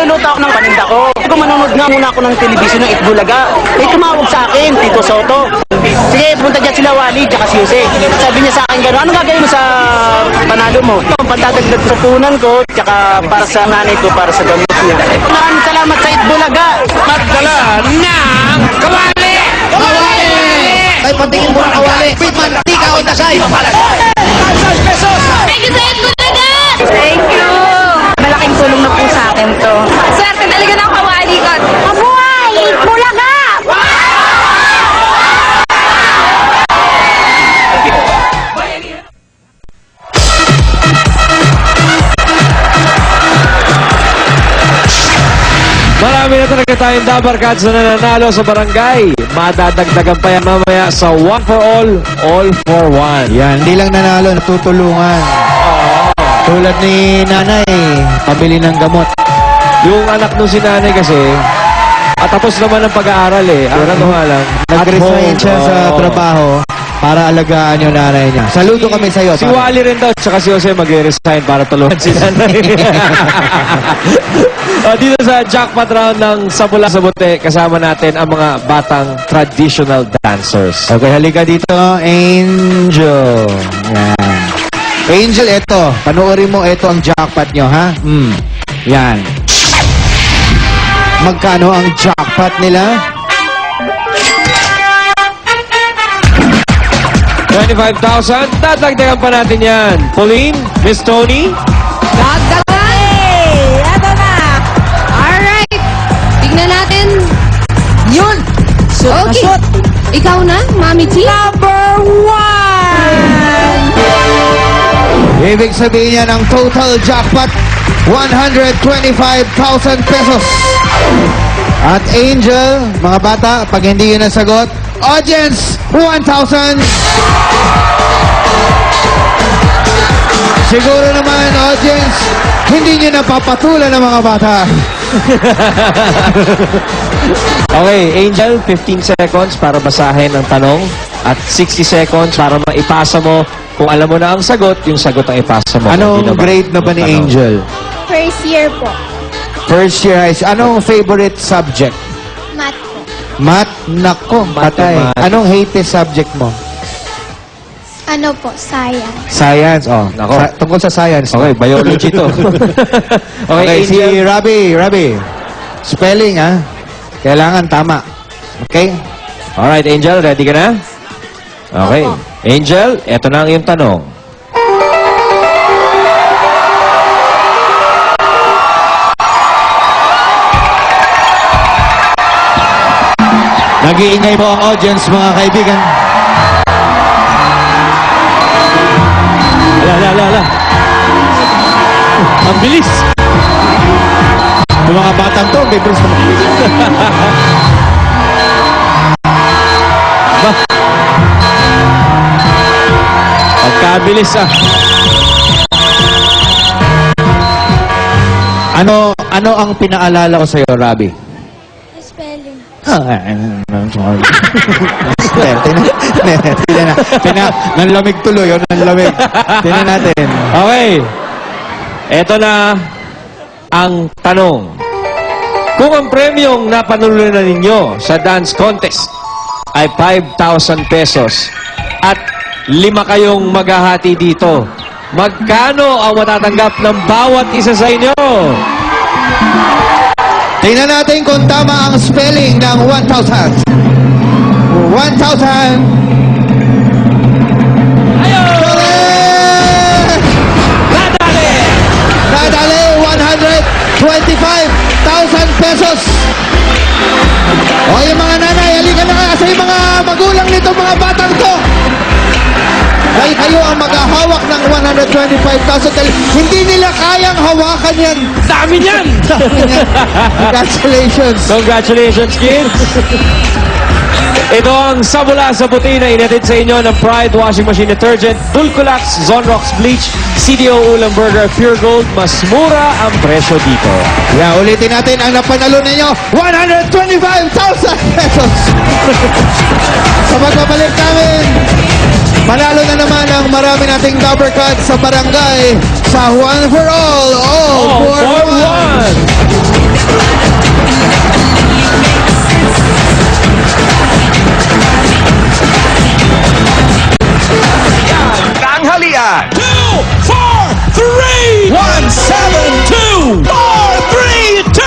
Nagluluto ako ng paninda ko. Kung manonood nga muna ako ng telebisyon ng Itbulaga, eh tumawag sa akin, Tito Soto. Sige, punta dyan sila Wally, tsaka si Jose. Sabi niya sa akin gano'n, ano gagawin mo sa panalo mo? Ang pagdadagdag sa punan ko, tsaka para sa nanay ko, para sa gamot niya. Maraming salamat sa Itbulaga. Magdala ng kawali! Kawali! Ay, patingin mo ang kawali. Pitman, tika o dasay. 1,000 pesos! Thank you sa Itbulaga! Thank you! Malaking tulong na po sa akin to. Swerte talaga ng kawali ko. Mabuhay! Itbulaga! Marami na talaga tayong Dabar Cats na nananalo sa barangay. Madadagdagan pa yan mamaya sa One for All for One. Yan, hindi lang nanalo, natutulungan. Tulad ni nanay, pabili ng gamot. Yung anak nung si nanay kasi, tapos naman ang pag-aaral eh. Ano nga lang, Nag-resign siya sa Oo. trabaho para alagaan yung nanay niya. Saludo kami sa'yo. Si Wally rin daw, tsaka si Jose mag-resign para tulungan si nanay. Dito sa jackpot round ng Sabula sa Buti, kasama natin ang mga batang traditional dancers. Okay, halika dito, Angel. Yan. Angel, eto. Panoorin mo, eto ang jackpot nyo, ha? Yan. Magkano ang jackpot nila? 25,000, tatagdagan pa natin yan. Pauline, Miss Tony, Dagdagan! Eto na! Alright! Tignan natin. Yun! Okay. Ikaw na, Mami T? Number 1! Ibig sabihin yan ang total jackpot, 125,000 pesos. At Angel, mga bata, pag hindi yun nasagot, audience, 1,000. Siguro naman, audience, hindi nyo napapatulan ng mga bata. Okay, Angel, 15 seconds para basahin ang tanong at 60 seconds para maipasa mo. Kung alam mo na ang sagot, yung sagot ang ipasa mo. Anong Hindi grade na ba ni yung tanong. Angel? First year po. First year high school. Anong favorite subject? Math po. Math? Nako, patay. Mathematics. Anong hatest subject mo? Ano po, science. Science, oh. Nako. Tungkol sa science. Okay, biology to. Okay, si Angel. Rabi. Spelling, ha? Kailangan tama. Okay? Alright, Angel, ready ka na? Okay. Angel, eto na ang iyong tanong. Nag-iingay po ang audience, mga kaibigan. Ala. Ang bilis. Yung mga batang to, may bruce naman. Pagkabilis Ano ang pinaalala ko sa'yo, Rabi? Spelling. Nanlamig tuloy, o nanlamig. Tingnan natin. Okay. Eto na ang tanong. Kung ang premyong napanulunan ninyo sa dance contest ay 5,000 pesos at 5 kayong maghahati dito, magkano ang matatanggap ng bawat isa sa inyo? Tingnan natin kung tama ang spelling ng 1,000. 1,000. Correct! Nadali 125,000 pesos. O yung mga nanay, halika na nga sa mga magulang nito, mga batang to. Ay kayo ang maghahawak ng 125,000 dahil hindi nila kayang hawakan yan. Dami niyan! Congratulations. Congratulations, kids! Ito ang Sabula sa Puti na inatid sa inyo ng Pride Washing Machine Detergent, Dulcolax, Zonrox Bleach, CDO Ulam Burger, Pure Gold. Mas mura ang presyo dito. Yeah, ulitin natin ang napanalo ninyo, 125,000 pesos. Sa pagbabalik namin, manalo na naman ang marami nating Dabber Cards sa barangay sa One for All, All for One. 172 432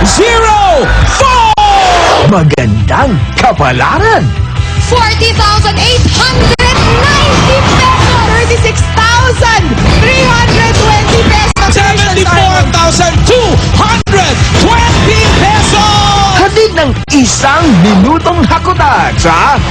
504. Magandang kapalaran. 40,890 pesos! 36,320 pesos! 74,220 pesos. Hatid ng isang minutong hakutan sa